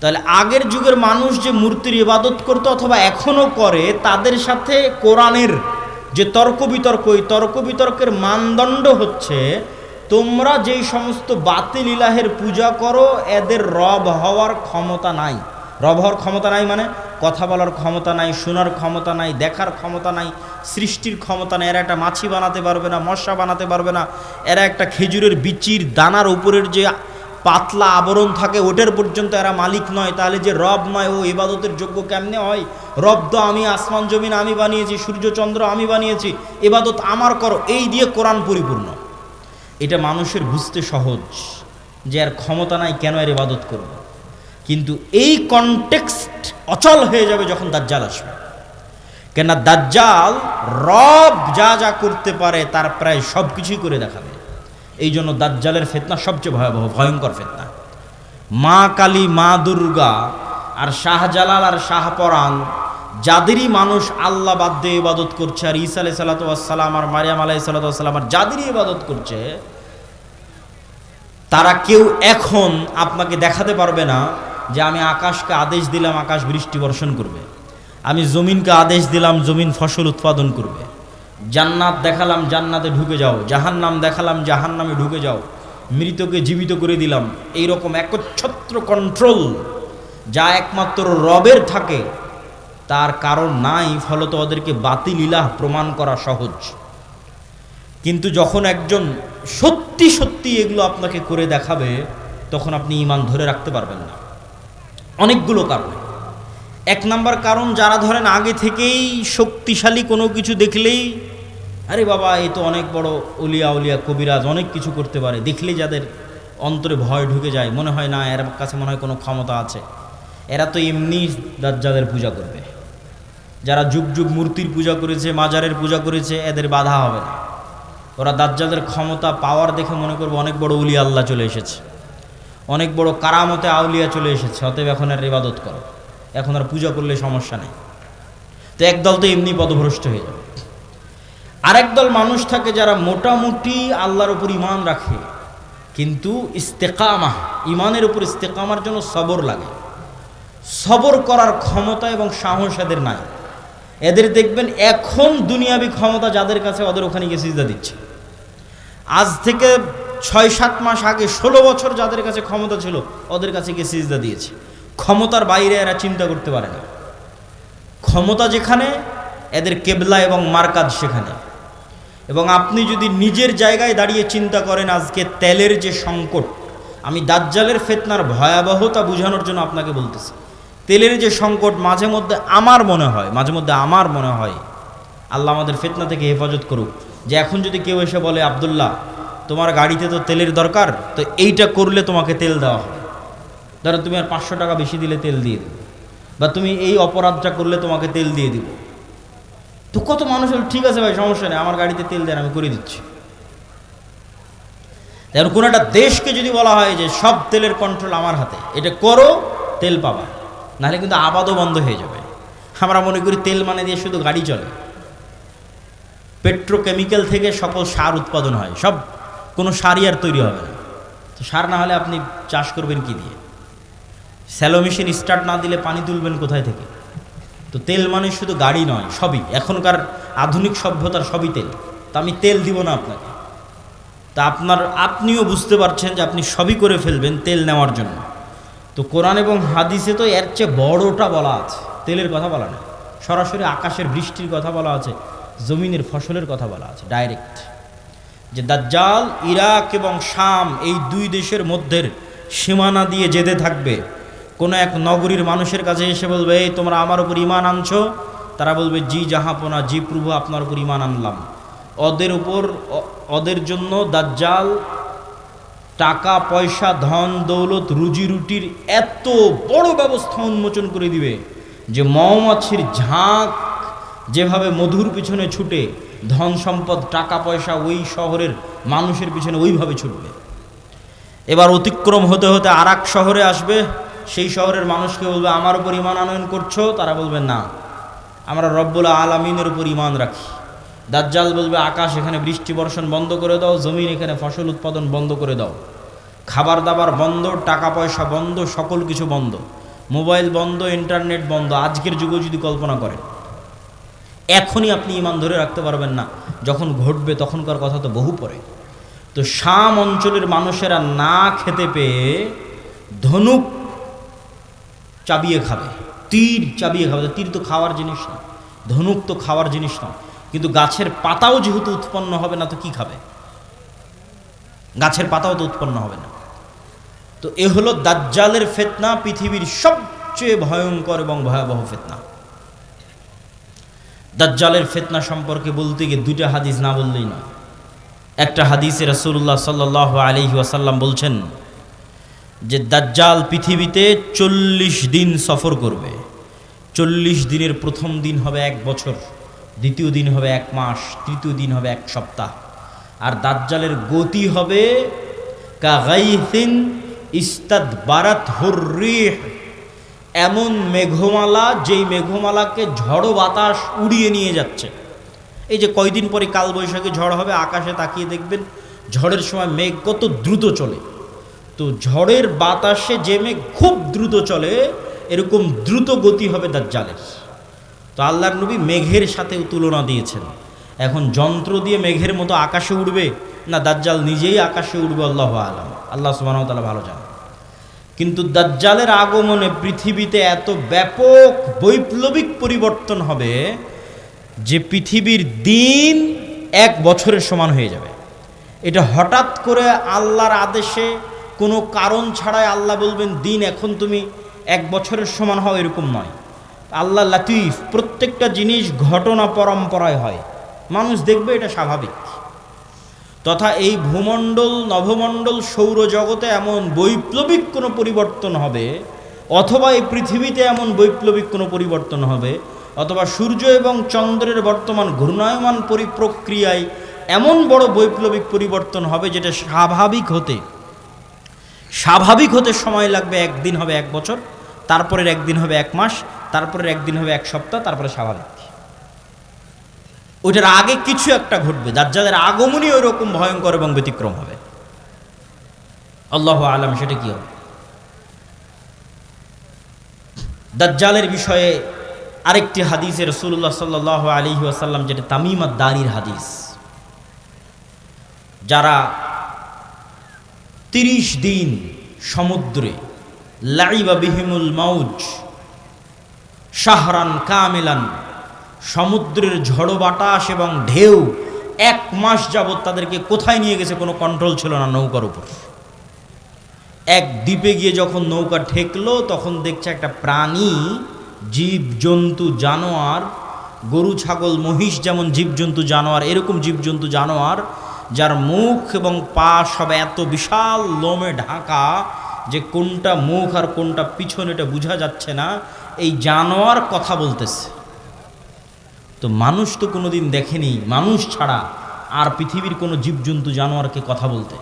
তাহলে আগের যুগের মানুষ যে মূর্তির ইবাদত করতো অথবা এখনো করে, তাদের সাথে কোরআনের যে তর্ক বিতর্ক, এই তর্ক বিতর্কের মানদণ্ড হচ্ছে, তোমরা যেই সমস্ত বাতিল ইলাহের পূজা করো, এদের রব হওয়ার ক্ষমতা নাই। রব হওয়ার ক্ষমতা নাই মানে কথা বলার ক্ষমতা নাই, শোনার ক্ষমতা নাই, দেখার ক্ষমতা নাই, সৃষ্টির ক্ষমতা নাই। এরা একটা মাছি বানাতে পারবে না, মশা বানাতে পারবে না, এরা একটা খেজুরের বিচির দানার উপরের যে পাতলা আবরণ থাকে, ওটার পর্যন্ত এরা মালিক নয়, তাহলে যে রব নয় ও ইবাদতের যোগ্য কেমনে হয়? রব তো আমি, আসমান জমিন আমি বানিয়েছি, সূর্য চন্দ্র আমি বানিয়েছি, ইবাদত আমার করো, এই দিয়ে কোরআন পরিপূর্ণ। এটা মানুষের বুঝতে সহজ যে এর ক্ষমতা নাই, কেন এর ইবাদত করব। কিন্তু এই কনটেক্সট অচল হয়ে যাবে যখন দাজ্জাল আসবে। কেন দাজ্জাল রব যা যা করতে পারে তার প্রায় সব কিছুই করে দেখাবে। এই জন্য দাজ্জালের ফিতনা সবচেয়ে ভয়াবহ, ভয়ঙ্কর ফিতনা। মা কালী, মা দুর্গা আর শাহজালাল আর শাহপরাণ, যাদেরই মানুষ আল্লাহ বাদ দিয়ে ইবাদত করছে, আর ঈসা আলাইহিস সালাতু ওয়াস সালাম আর মারিয়াম আলাইহিস সালাতু ওয়াস সালাম আর যাদেরই ইবাদত করছে, তারা কেউ এখন আপনাকে দেখাতে পারবে না যে আমি আকাশকে আদেশ দিলাম আকাশ বৃষ্টি বর্ষণ করবে, আমি জমিনকে আদেশ দিলাম জমিন ফসল উৎপাদন করবে, জান্নাত দেখালাম জান্নাতে ঢুকে যাও, জাহান্নাম দেখালাম জাহান্নামে ঢুকে যাও, মৃতকে জীবিত করে দিলাম। এই রকম একচ্ছত্র কন্ট্রোল যা একমাত্র রবের থাকে, তার কারণ নাই, ফলত ওদেরকে বাতিল ইলাহ প্রমাণ করা সহজ। কিন্তু যখন একজন সত্যি সত্যি এগুলো আপনাকে করে দেখাবে, তখন আপনি ঈমান ধরে রাখতে পারবেন না। অনেকগুলো কারণে। এক নাম্বার কারণ, যারা ধরেন আগে থেকেই শক্তিশালী কোনো কিছু দেখলেই আরে বাবা এই তো অনেক বড় ওলিয়া উলিয়া কবিরাজ, অনেক কিছু করতে পারে, দেখলেই যাদের অন্তরে ভয় ঢুকে যায়, মনে হয় না এর কাছে মনে হয় কোনো ক্ষমতা আছে, এরা তো এমনি দাজ্জালের পূজা করবে। যারা যুগ যুগ মূর্তির পূজা করেছে, মাজারের পূজা করেছে, এদের বাধা হবে না। ওরা দাজ্জালের ক্ষমতা পাওয়ার দেখে মনে করবে অনেক বড় উলিয়া আল্লাহ চলে এসেছে, অনেক বড় কারামতে আউলিয়া চলে এসেছে, অতএব এখন আর ইবাদত করো, এখন আর পূজা করলে সমস্যা নেই। তো একদল তো এমনি পদভ্রষ্ট হয়ে যাবে। আরেক দল মানুষ থাকে যারা মোটামুটি আল্লাহর উপর ঈমান রাখে, কিন্তু ইস্তেকামা, ঈমানের উপর ইস্তেকামার জন্য সবর লাগে। সবর করার ক্ষমতা এবং সাহস এদের নাই। এদের দেখবেন এখন দুনিয়াবি ক্ষমতা যাদের কাছে, ওদের ওখানে গিয়ে সিজদা দিচ্ছে। আজ থেকে 6-7 মাস আগে 16 বছর যাদের কাছে ক্ষমতা ছিল, ওদের কাছে গিয়ে সিজদা দিয়েছে। ক্ষমতার বাইরে এরা চিন্তা করতে পারে না। ক্ষমতা যেখানে, এদের কেবলা এবং মারকাজ সেখানে। এবং আপনি যদি নিজের জায়গায় দাঁড়িয়ে চিন্তা করেন, আজকে তেলের যে সংকট, আমি দাজ্জালের ফিতনার ভয়াবহতা বোঝানোর জন্য আপনাকে বলতেছি। তেলের যে সংকট, মাঝে মধ্যে আমার মনে হয় আল্লাহ আমাদের ফিতনা থেকে হেফাজত করুক, যে এখন যদি কেউ এসে বলে আব্দুল্লাহ তোমার গাড়িতে তো তেলের দরকার, তো এইটা করলে তোমাকে তেল দেওয়া হবে, ধরো তুমি আর 500 টাকা বেশি দিলে তেল দিয়ে দেবো, বা তুমি এই অপরাধটা করলে তোমাকে তেল দিয়ে দিব। তো কত মানুষ হল ঠিক আছে ভাই সমস্যা নেই, আমার গাড়িতে তেল দেন, আমি করে দিচ্ছি। যেমন কোনো একটা দেশকে যদি বলা হয় যে সব তেলের কন্ট্রোল আমার হাতে, এটা করো তেল পাবা, নাহলে কিন্তু আবাদও বন্ধ হয়ে যাবে। আমরা মনে করি তেল মানে দিয়ে শুধু গাড়ি চলে। পেট্রোকেমিক্যাল থেকে সকল সার উৎপাদন হয়, সব কোনো সারই আর তৈরি হবে না। তো সার না হলে আপনি চাষ করবেন কি দিয়ে? স্যালো মেশিন স্টার্ট না দিলে পানি তুলবেন কোথায় থেকে? তো তেল মানে শুধু গাড়ি নয়, সবই এখনকার আধুনিক সভ্যতার সবই তেল। তা আমি তেল দিব না আপনাকে, তা আপনিও বুঝতে পারছেন যে আপনি সবই করে ফেলবেন তেল নেওয়ার জন্য। তো কোরআন এবং হাদিসে তো এর চেয়ে বড়টা বলা আছে, তেলের কথা বলা না, সরাসরি আকাশের বৃষ্টির কথা বলা আছে, জমিনের ফসলের কথা বলা আছে ডাইরেক্ট। যে দাজ্জাল ইরাক এবং শাম এই 2 দেশের মধ্যের সীমানা দিয়ে যেতে থাকবে। কোনো এক নগরীর মানুষের কাছে এসে বলবে এই তোমরা আমার উপর ঈমান আনছো? তারা বলবে জি জাহাপনা, জি প্রভু আপনার উপর ঈমান আনলাম। ওদের জন্য দাজ্জাল টাকা পয়সা, ধন দৌলত, রুজি রুটির এত বড় ব্যবস্থা উন্মোচন করে দিবে যে মৌমাছির ঝাঁক যেভাবে মধুর পিছনে ছুটে, ধন সম্পদ টাকা পয়সা ওই শহরের মানুষের পিছনে ওইভাবে ছুটবে। এবার অতিক্রম হতে হতে আর এক শহরে আসবে, সেই শহরের মানুষকে বলবে আমার উপর ঈমান আনয়ন করছো? তারা বলবে না, আমরা রব্বুল আলামিনের উপর ঈমান রাখি। দাজ্জাল বলবে আকাশ এখানে বৃষ্টি বর্ষণ বন্ধ করে দাও, জমিন এখানে ফসল উৎপাদন বন্ধ করে দাও, খাবার দাবার বন্ধ, টাকা পয়সা বন্ধ, সকল কিছু বন্ধ, মোবাইল বন্ধ, ইন্টারনেট বন্ধ। আজকের যুগে যদি কল্পনা করেন, এখনই আপনি ঈমান ধরে রাখতে পারবেন না, যখন ঘটবে তখনকার কথা তো বহু পরে। তো শাম অঞ্চলের মানুষেরা না খেতে পেয়ে ধনুক চাবিয়ে খাবে, তীর চাবিয়ে খাবে। তীর তো খাওয়ার জিনিস না, ধনুক তো খাওয়ার জিনিস না, কিন্তু গাছের পাতাও যেহেতু উৎপন্ন হবে না, তো কি খাবে? গাছের পাতাও তো উৎপন্ন হবে না। তো তো এ হলো দাজ্জালের ফিতনা, পৃথিবীর সবচেয়ে ভয়ঙ্কর এবং ভয়াবহ ফিতনা। দাজ্জালের ফিতনা সম্পর্কে বলতে গিয়ে দুইটা হাদিস না বললেই নয়। একটা হাদিসে রাসূলুল্লাহ সাল্লাল্লাহু আলাইহি ওয়াসাল্লাম বলছেন যে দাজ্জাল পৃথিবীতে 40 দিন সফর করবে। 40 দিনের প্রথম দিন হবে 1 বছর, দ্বিতীয় দিন হবে 1 মাস, তৃতীয় দিন হবে 1 সপ্তাহ। আর দাজ্জালের গতি হবে কাগাইসিন ইস্তাদবারাতহুর রিহ, এমন মেঘমালা যেই মেঘমালাকে ঝড়ো বাতাস উড়িয়ে নিয়ে যাচ্ছে। এই যে কয়দিন পরে কালবৈশাখী ঝড় হবে, আকাশে তাকিয়ে দেখবেন ঝড়ের সময় মেঘ কত দ্রুত চলে। তো ঝড়ের বাতাসে যে মেঘ খুব দ্রুত চলে, এরকম দ্রুত গতি হবে দাজ্জালের। তো আল্লাহর নবী মেঘের সাথে তুলনা দিয়েছেন। এখন যন্ত্র দিয়ে মেঘের মতো আকাশে উড়বে না দাজ্জাল নিজেই আকাশে উড়বে, আল্লাহু আলাম, আল্লাহ সুবহানাহু ওয়া তাআলা ভালো জানেন। কিন্তু দাজ্জালের আগমনে পৃথিবীতে এত ব্যাপক বৈপ্লবিক পরিবর্তন হবে যে পৃথিবীর দিন 1 বছরের সমান হয়ে যাবে। এটা হঠাৎ করে আল্লাহর আদেশে কোনো কারণ ছাড়াই আল্লাহ বলবেন দিন এখন তুমি 1 বছরের সমান হও, এরকম নয়। আল্লাহ লাতিফ, প্রত্যেকটা জিনিস ঘটনা পরম্পরায় হয়, মানুষ দেখবে এটা স্বাভাবিক। তথা এই ভূমণ্ডল, নভমণ্ডল, সৌরজগতে এমন বৈপ্লবিক কোনো পরিবর্তন হবে, অথবা এই পৃথিবীতে এমন বৈপ্লবিক কোনো পরিবর্তন হবে, অথবা সূর্য এবং চন্দ্রের বর্তমান ঘূর্ণায়মান প্রক্রিয়ায় এমন বড় বৈপ্লবিক পরিবর্তন হবে যেটা স্বাভাবিক হতে সময় লাগবে। 1 দিন হবে 1 বছর, তারপরের 1 দিন হবে 1 মাস, তারপরের 1 দিন হবে 1 সপ্তাহ, তারপরে স্বাভাবিক। ওইটার আগে কিছু একটা ঘটবে। দাজ্জালের আগমনই ওই রকম ভয়ঙ্কর এবং ব্যতিক্রম হবে। আল্লাহু আলাম সেটা কি হবে। দাজ্জালের বিষয়ে আরেকটি হাদিসে রাসূলুল্লাহ সাল্লাল্লাহু আলাইহি ওয়াসাল্লাম, যেটা তামিম আদ-দারির হাদিস, যারা 30 দিন সমুদ্রে লাইবা বিহিমুল মাউজ শাহরান কামিলান, সমুদ্রের ঝড়ো বাতাস এবং ঢেউ 1 মাস যাবৎ তাদেরকে কোথায় নিয়ে গেছে কোনো কন্ট্রোল ছিল না নৌকার উপর। এক দ্বীপে গিয়ে যখন নৌকা ঠেকলো, তখন দেখছে একটা প্রাণী, জীবজন্তু, জানোয়ার, গরু ছাগল মহিষ যেমন জীবজন্তু জানোয়ার, এরকম জীবজন্তু জানোয়ার যার মুখ এবং পা সব এত বিশাল লোমে ঢাকা যে কোনটা মুখ আর কোনটা পিছন এটা বোঝা যাচ্ছে না। এই জানোয়ার কথা বলতেছে। তো মানুষ তো কোনোদিন দেখেনি, মানুষ ছাড়া আর পৃথিবীর কোনো জীবজন্তু জানোয়ারকে কথা বলতে।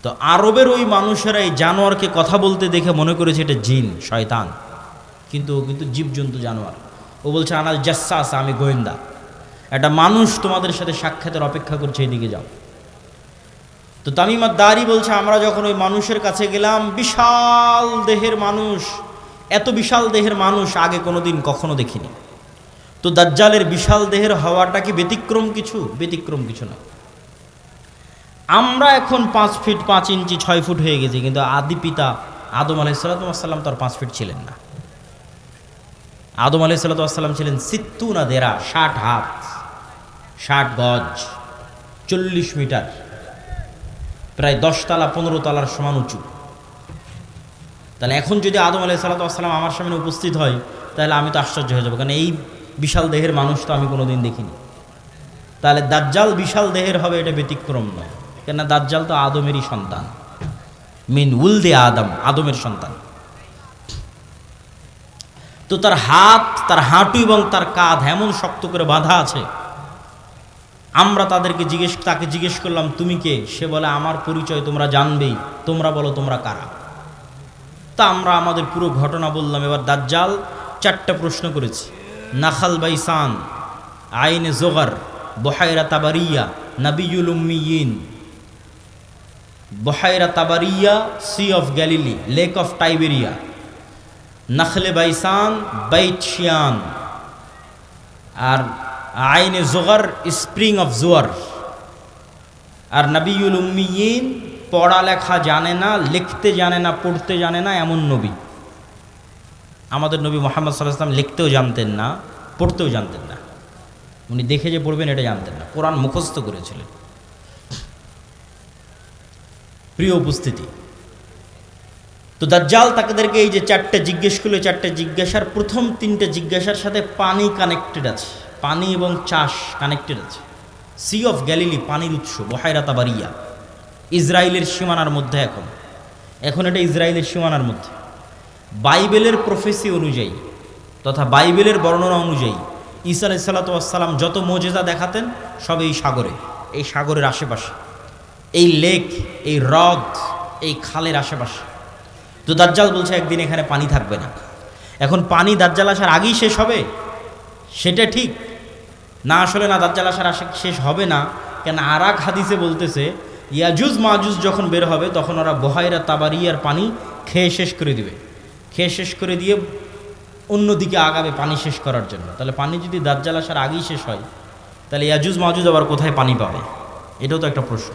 তো আরবের ওই মানুষেরা এই জানোয়ারকে কথা বলতে দেখে মনে করেছে এটা জিন, শয়তান, কিন্তু জীবজন্তু জানোয়ার। ও বলছে আনাল জাসসাস, আমি গোয়েন্দা, একটা মানুষ তোমাদের সাথে সাক্ষাতের অপেক্ষা করছে, এদিকে যাও। তো তামিম আদ-দারি বলছে আমরা যখন ওই মানুষের কাছে গেলাম, বিশাল দেহের মানুষ, এত বিশাল দেহের মানুষ আগে কোনোদিন কখনো দেখিনি। তো দাজ্জালের বিশাল দেহের হওয়াটা কি ব্যতিক্রম কিছু? ব্যতিক্রম কিছু না। আমরা এখন 5 ফিট 5 ইঞ্চি 6 ফুট হয়ে গেছি, কিন্তু আদি পিতা আদম আলাইহিস সালাম তো আর 5 ফিট ছিলেন না। আদম আলাইহিস সালাম ছিলেন 60 দেরা, 60 হাত, 60 গজ, 40 মিটার, প্রায় 10 তলা 15 তলার সমান উঁচু। তাহলে এখন যদি আদম আলাইহিস সালাম আমার সামনে উপস্থিত হয়, তাহলে আমি তো আশ্চর্য হয়ে যাবো, কারণ এই বিশাল দেহের মানুষ তো আমি কোনোদিন দেখিনি। তাহলে দাজ্জাল বিশাল দেহের হবে, এটা ব্যতিক্রম নয়, কেননা দাজ্জাল তো আদমেরই সন্তান, মিন উলদে আদম, আদমের সন্তান। তো তার হাত, তার হাঁটু এবং তার কাঁধ এমন শক্ত করে বাঁধা আছে। আমরা তাকে জিজ্ঞেস করলাম তুমি কে? সে বলে আমার পরিচয় তোমরা জানবেই, তোমরা বলো তোমরা কারা। তা আমরা আমাদের পুরো ঘটনা বললাম। এবার দাজ্জাল 4টা প্রশ্ন করেছে। নাখাল বাইসান, আইনে জোগার, বহাইরা তাবারিয়া, নাবিয়ুল উম্মিয়িন। বহাইরা তাবারিয়া, sea of Galilee, lake of Tiberias. নাখলে বাইসান, বাইত শিয়ান। আর আইনে জোগার, স্প্রিং অফ জোয়ার। আর নাবিয়ুল উম্মিয়িন, পড়ালেখা জানে না, লিখতে জানে না, পড়তে জানে না, এমন নবী। আমাদের নবী মুহাম্মদ সাল্লাল্লাহু আলাইহি ওয়াসাল্লাম লিখতেও জানতেন না, পড়তেও জানতেন না। উনি দেখে যে পড়বেন এটা জানতেন না, কোরআন মুখস্থ করেছিলেন। প্রিয় উপস্থিতি, তো দাজ্জাল তাদেরকে এই যে চারটে জিজ্ঞেস করলো, চারটে জিজ্ঞাসার প্রথম তিনটে জিজ্ঞাসার সাথে পানি কানেক্টেড আছে, পানি এবং চাষ কানেক্টেড আছে। সি অফ গ্যালিলি, পানির উৎস, বহায়রা তাবারিয়া, ইসরায়েলের সীমানার মধ্যে। এখন এটা ইসরায়েলের সীমানার মধ্যে। বাইবেলের প্রফেসি অনুযায়ী তথা বাইবেলের বর্ণনা অনুযায়ী ঈসা আলাইহিস সালাতু ওয়াস সালাম যত মোজেজা দেখাতেন সব এই সাগরে, এই সাগরের আশেপাশে, এই লেক, এই হ্রদ, এই খালের আশেপাশে। তো দাজ্জাল বলছে একদিন এখানে পানি থাকবে না। এখন পানি দাজ্জাল আসার আগেই শেষ হবে সেটা ঠিক না, আসলে না, দাজ্জাল আসার শেষ হবে না। কেন আরাক হাদিসে বলতেছে ইয়াজুজ মাজুজ যখন বের হবে তখন ওরা বহায়রা তাবারিয়ার পানি খেয়ে শেষ করে দিবে, খেয়ে শেষ করে দিয়ে অন্যদিকে আগাবে পানি শেষ করার জন্য। তাহলে পানি যদি দাজ্জাল আসার আগেই শেষ হয় তাহলে ইয়াজুজ মাজুজ আবার কোথায় পানি পাবে? এটাও তো একটা প্রশ্ন।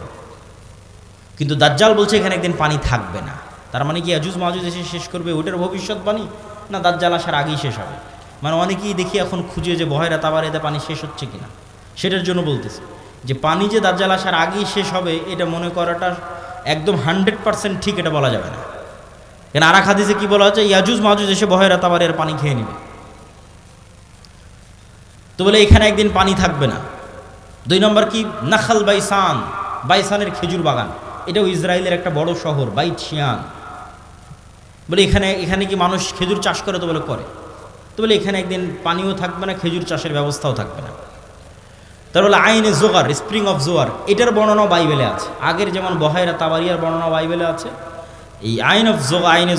কিন্তু দাজ্জাল বলছে এখানে একদিন পানি থাকবে না। তার মানে কি ইয়াজুজ মাজুজ এসে শেষ করবে ওটার ভবিষ্যৎবাণী, না দাজ্জাল আসার আগেই শেষ হবে? মানে অনেকেই দেখি এখন খুঁজে যে বহায়রা তাবারিয়াতে পানি শেষ হচ্ছে কিনা, সেটার জন্য বলতেছে যে পানি যে দাজ্জাল আসার আগেই শেষ হবে এটা মনে করাটা একদম 100% ঠিক এটা বলা যাবে না। কেন আরাক হাদিসে কি বলা হচ্ছে? ইয়াজুজ মাজুজ এসে বহায়রা তাবারিয়ার পানি খেয়ে নেবে। তো বলে এখানে একদিন পানি থাকবে না। 2 নম্বর কি? নাখাল বাইসান, বাইসানের খেজুর বাগান, এটাও ইসরায়েলের একটা বড় শহর, বাইত শিয়ান। বলে এখানে কি মানুষ খেজুর চাষ করে? তো বলে করে। তো বলে এখানে একদিন পানিও থাকবে না, খেজুর চাষের ব্যবস্থাও থাকবে না। তার বলে আইনে জোগার, স্প্রিং অফ জোয়ার, এটার বর্ণনাও বাইবেলে আছে। আগের যেমন বহায়রা তাবারিয়ার বর্ণনা বাইবেলে আছে, এই আইনে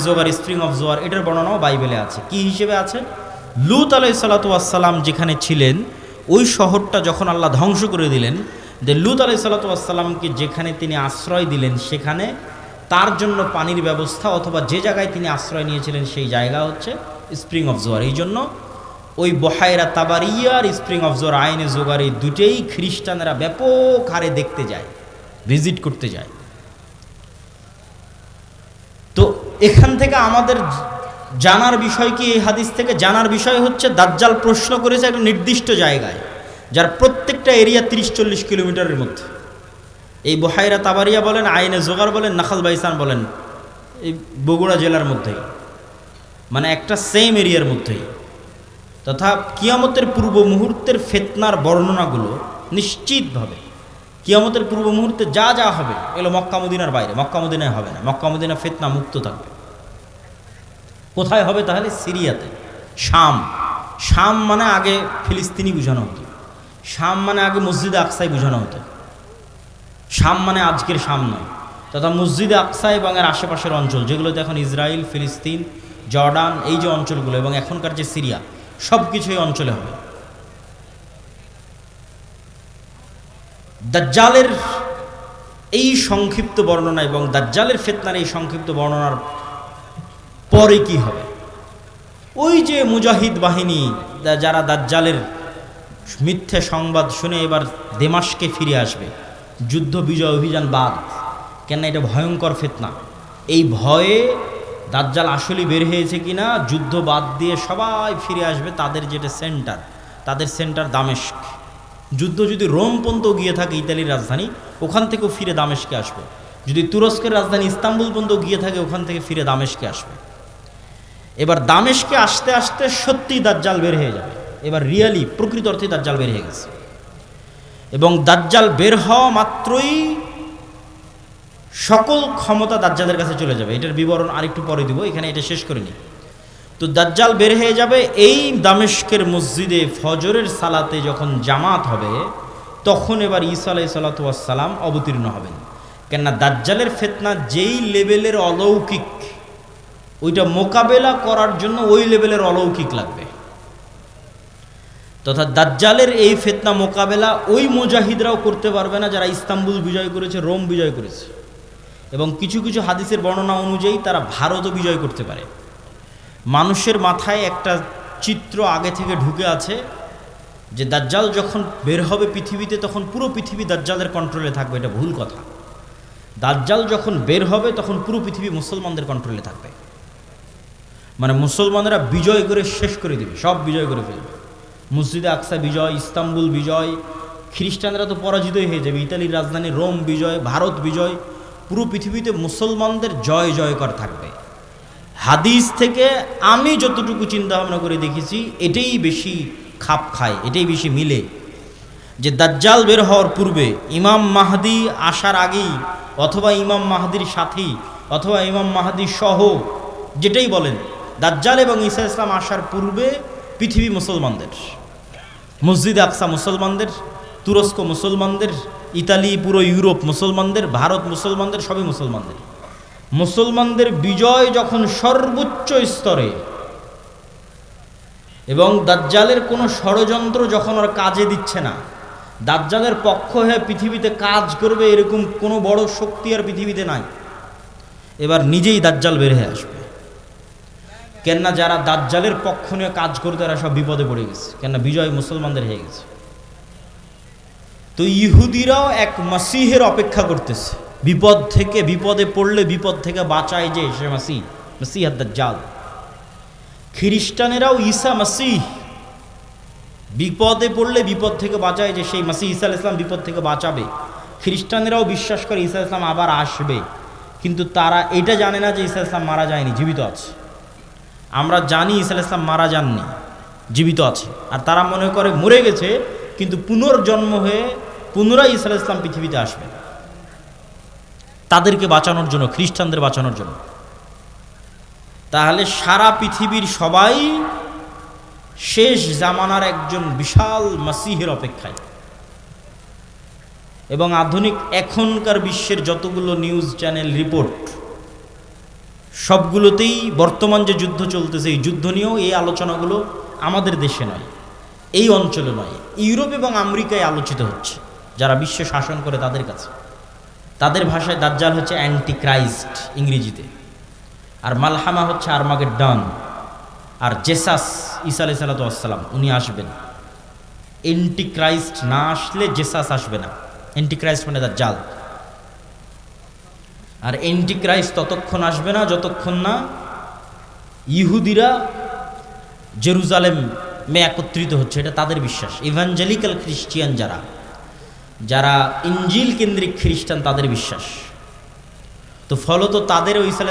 জোগার, স্প্রিং অফ জোয়ার, এটার বর্ণনাও বাইবেলে আছে। কি হিসেবে আছে? লূত আলাইহিস সালাতু ওয়াস সালাম যেখানে ছিলেন ওই শহরটা যখন আল্লাহ ধ্বংস করে দিলেন, যে লূত আলাইহিস সালাতু ওয়াস সালামকে যেখানে তিনি আশ্রয় দিলেন সেখানে তার জন্য পানির ব্যবস্থা, অথবা যে জায়গায় তিনি আশ্রয় নিয়েছিলেন সেই জায়গা হচ্ছে স্প্রিং অফ জোয়ার। এই জন্য ওই বহায়রা তাবারিয়ার স্প্রিং অফ জোয়ার, আইনে জোগার, এই দুটেই খ্রিস্টানেরা ব্যাপক হারে দেখতে যায়, ভিজিট করতে যায়। তো এখান থেকে আমাদের জানার বিষয় কি? এই হাদিস থেকে জানার বিষয় হচ্ছে দাজ্জাল প্রশ্ন করেছে একটা নির্দিষ্ট জায়গায়, যার প্রত্যেকটা এরিয়া 30-40 কিলোমিটারের মধ্যে। এই বহায়রা তাবারিয়া বলেন, আইনে জোগার বলেন, নাখাল বাইসান বলেন, এই বগুড়া জেলার মধ্যেই, মানে একটা সেম এরিয়ার মধ্যেই। তথা কিয়ামতের পূর্ব মুহূর্তের ফিতনার বর্ণনাগুলো নিশ্চিতভাবে কিয়ামতের পূর্ব মুহূর্তে যা যা হবে এগুলো মক্কা মদিনার বাইরে, মক্কা মদিনায় হবে না। মক্কা মদিনা ফিতনা মুক্ত থাকবে। কোথায় হবে তাহলে? সিরিয়াতে, শাম। শাম মানে আগে ফিলিস্তিনি বোঝানো হতো, শাম মানে আগে মসজিদে আকসাই বোঝানো হতো। শাম মানে আজকের শাম নয়, তথা মসজিদে আকসা এবং এর আশেপাশের অঞ্চল যেগুলোতে এখন ইসরায়েল, ফিলিস্তিন, জর্ডান, এই যে অঞ্চলগুলো এবং এখনকার যে সিরিয়া, সব কিছু এই অঞ্চলে হবে। দাজ্জালের এই সংক্ষিপ্ত বর্ণনা এবং দাজ্জালের ফিতনার এই সংক্ষিপ্ত বর্ণনার পরে কি হবে? ওই যে মুজাহিদ বাহিনী যারা দাজ্জালের মিথ্যে সংবাদ শুনে এবার দেমাশকে ফিরে আসবে, যুদ্ধ বিজয় অভিযান বাদ, কেন এটা ভয়ঙ্কর ফিতনা। এই ভয়ে দাজ্জাল আসলে বের হয়েছে কিনা, যুদ্ধ বাদ দিয়ে সবাই ফিরে আসবে তাদের যেটা সেন্টার, তাদের সেন্টার দামেস্ক। যুদ্ধ যদি রোম পর্যন্ত গিয়ে থাকে, ইতালির রাজধানী, ওখান থেকেও ফিরে দামেস্কে আসবে। যদি তুরস্কের রাজধানী ইস্তাম্বুল পর্যন্ত গিয়ে থাকে, ওখান থেকে ফিরে দামেস্কে আসবে। এবার দামেস্কে আসতে আসতে সত্যিই দাজ্জাল বের হয়ে যাবে। এবার রিয়ালি প্রকৃত অর্থে দাজ্জাল বের হয়ে গেছে। এবং দাজ্জাল বের হওয়া মাত্রই সকল ক্ষমতা দাজ্জালের কাছে চলে যাবে। এটার বিবরণ আরেকটু পরে দিব, এখানে এটা শেষ করে নিই। তো দাজ্জাল বের হয়ে যাবে। এই দামেস্কের মসজিদে ফজরের সালাতে যখন জামাত হবে তখন এবার ঈসা আলাইহিস সালাতু ওয়াস সালাম অবতীর্ণ হবেন। কেননা দাজ্জালের ফিতনা যেই লেভেলের অলৌকিক, ওইটা মোকাবেলা করার জন্য ওই লেভেলের অলৌকিক লাগবে। তথা দাজ্জালের এই ফিতনা মোকাবেলা ওই মুজাহিদরাও করতে পারবে না যারা ইস্তাম্বুল বিজয় করেছে, রোম বিজয় করেছে। এবং কিছু কিছু হাদিসের বর্ণনা অনুযায়ী তারা ভারতও বিজয় করতে পারে। মানুষের মাথায় একটা চিত্র আগে থেকে ঢুকে আছে যে দাজ্জাল যখন বের হবে পৃথিবীতে তখন পুরো পৃথিবী দাজ্জালের কন্ট্রোলে থাকবে। এটা ভুল কথা। দাজ্জাল যখন বের হবে তখন পুরো পৃথিবী মুসলমানদের কন্ট্রোলে থাকবে। মানে মুসলমানরা বিজয় করে শেষ করে দিবে, সব বিজয় করে ফেলবে। মসজিদে আকসা বিজয়, ইস্তাম্বুল বিজয়, খ্রিস্টানরা তো পরাজিতই হয়ে যাবে, ইতালির রাজধানী রোম বিজয়, ভারত বিজয়, পুরো পৃথিবীতে মুসলমানদের জয় জয়কার থাকবে। হাদিস থেকে আমি যতটুকু চিন্তা ভাবনা করে দেখেছি এটাই বেশি খাপ খায়, এটাই বেশি মিলে, যে দাজ্জাল বের হওয়ার পূর্বে ইমাম মাহদি আসার আগেই অথবা ইমাম মাহদির সাথেই অথবা ইমাম মাহদি সহ যেটাই বলেন, দাজ্জাল এবং ঈসা ইসলাম আসার পূর্বে পৃথিবী মুসলমানদের, মসজিদে আকসা মুসলমানদের, তুরস্ক মুসলমানদের, ইতালি পুরো ইউরোপ মুসলমানদের, ভারত মুসলমানদের, সবই মুসলমানদের। মুসলমানদের বিজয় যখন সর্বোচ্চ স্তরে এবং দাজ্জালের কোনো ষড়যন্ত্র যখন আর কাজে দিচ্ছে না, দাজ্জালের পক্ষ হয়ে পৃথিবীতে কাজ করবে এরকম কোনো বড় শক্তি আর পৃথিবীতে নাই, এবার নিজেই দাজ্জাল বের হয়ে আসবে। কেননা যারা দাজ্জালের পক্ষ নিয়ে কাজ করতে তারা সব বিপদে পড়ে গেছে, কেননা বিজয় মুসলমানদের হয়ে গেছে। তো ইহুদিরাও এক মাসিহের অপেক্ষা করতেছে, বিপদ থেকে, বিপদে পড়লে বিপদ থেকে বাঁচায় যে সে মাসিহ দাজ্জাল। খ্রিস্টানেরাও ঈসা মাসিহ, বিপদে পড়লে বিপদ থেকে বাঁচায় যে সেই মাসিহ ঈসা আলাইহিস সালাম বিপদ থেকে বাঁচাবে। খ্রিস্টানেরাও বিশ্বাস করে ঈসা আলাইহিস সালাম আবার আসবে, কিন্তু তারা এটা জানে না যে ঈসা আলাইহিস সালাম মারা যায়নি, জীবিত আছে। আমরা জানি ঈসা আলাইহিস সালাম মারা যাননি, জীবিত আছে, আর তারা মনে করে মরে গেছে, কিন্তু পুনর্জন্ম হয়ে পুনরায় ঈসা আলাইহিস সালাম পৃথিবীতে আসবে তাদেরকে বাঁচানোর জন্য, খ্রিস্টানদের বাঁচানোর জন্য। তাহলে সারা পৃথিবীর সবাই শেষ জামানার একজন বিশাল মাসিহের অপেক্ষায়। এবং আধুনিক এখনকার বিশ্বের যতগুলো নিউজ চ্যানেল রিপোর্ট, সবগুলোতেই বর্তমান যে যুদ্ধ চলতেছে এই যুদ্ধ নিয়েও এই আলোচনাগুলো আমাদের দেশে নয়, এই অঞ্চলে নয়, ইউরোপ এবং আমেরিকায় আলোচিত হচ্ছে, যারা বিশ্ব শাসন করে তাদের কাছে। তাদের ভাষায় দাজ্জাল হচ্ছে অ্যান্টি ক্রাইস্ট ইংরেজিতে, আর মালহামা হচ্ছে আর্মাগেড্ডন, আর জেসাস ঈসা আলাইহিস সালাম উনি আসবেন। অ্যান্টি ক্রাইস্ট না আসলে জেসাস আসবে না। অ্যান্টি ক্রাইস্ট মানে দাজ্জাল। আর অ্যান্টি ক্রাইস্ট ততক্ষণ আসবে না যতক্ষণ না ইহুদিরা জেরুজালেমে একত্রিত হচ্ছে, এটা তাদের বিশ্বাস। ইভাঞ্জেলিক্যাল খ্রিস্টিয়ান যারা ইঞ্জিল কেন্দ্রিক খ্রিস্টান তাদের বিশ্বাস। তো ফলত তাদের ওই